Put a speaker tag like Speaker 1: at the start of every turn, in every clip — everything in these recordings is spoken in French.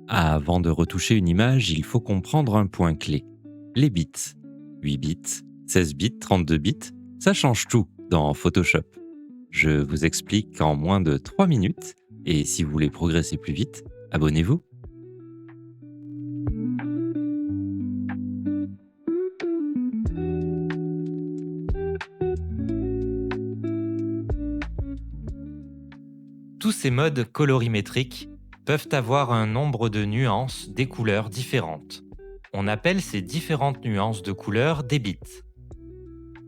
Speaker 1: Avant de retoucher une image, il faut comprendre un point clé. Les bits. 8 bits, 16 bits, 32 bits, ça change tout dans Photoshop. Je vous explique en moins de 3 minutes et si vous voulez progresser plus vite, abonnez-vous.
Speaker 2: Tous ces modes colorimétriques peuvent avoir un nombre de nuances des couleurs différentes. On appelle ces différentes nuances de couleurs des bits.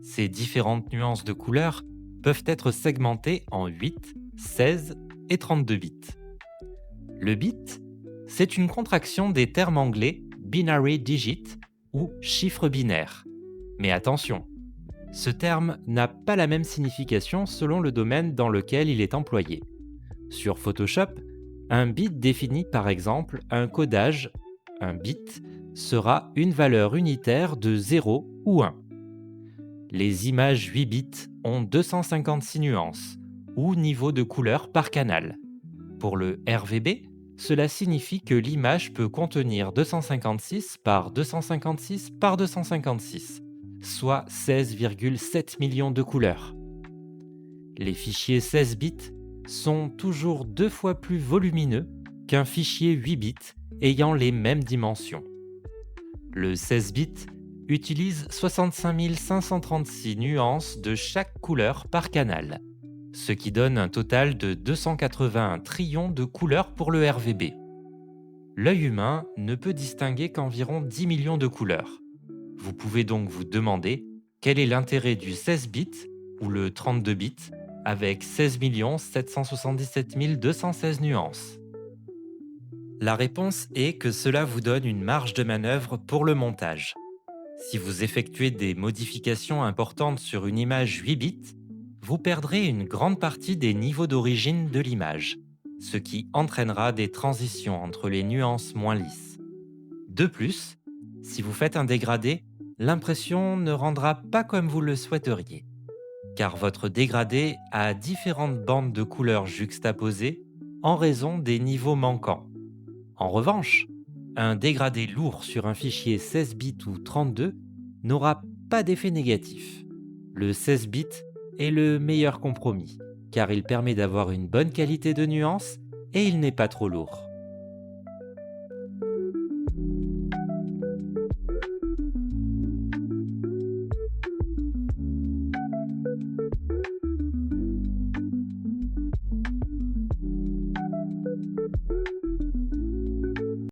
Speaker 2: Ces différentes nuances de couleurs peuvent être segmentées en 8, 16 et 32 bits. Le bit, c'est une contraction des termes anglais binary digit ou chiffre binaire. Mais attention, ce terme n'a pas la même signification selon le domaine dans lequel il est employé. Sur Photoshop, un bit définit par exemple un codage, un bit, sera une valeur unitaire de 0 ou 1. Les images 8 bits ont 256 nuances, ou niveaux de couleur par canal. Pour le RVB, cela signifie que l'image peut contenir 256 par 256 par 256, soit 16,7 millions de couleurs. Les fichiers 16 bits sont toujours 2 fois plus volumineux qu'un fichier 8 bits ayant les mêmes dimensions. Le 16 bits utilise 65 536 nuances de chaque couleur par canal, ce qui donne un total de 281 trillions de couleurs pour le RVB. L'œil humain ne peut distinguer qu'environ 10 millions de couleurs. Vous pouvez donc vous demander quel est l'intérêt du 16 bits ou le 32 bits avec 16 777 216 nuances. La réponse est que cela vous donne une marge de manœuvre pour le montage. Si vous effectuez des modifications importantes sur une image 8 bits, vous perdrez une grande partie des niveaux d'origine de l'image, ce qui entraînera des transitions entre les nuances moins lisses. De plus, si vous faites un dégradé, l'impression ne rendra pas comme vous le souhaiteriez, car votre dégradé a différentes bandes de couleurs juxtaposées en raison des niveaux manquants. En revanche, un dégradé lourd sur un fichier 16 bits ou 32 n'aura pas d'effet négatif. Le 16 bits est le meilleur compromis, car il permet d'avoir une bonne qualité de nuance et il n'est pas trop lourd.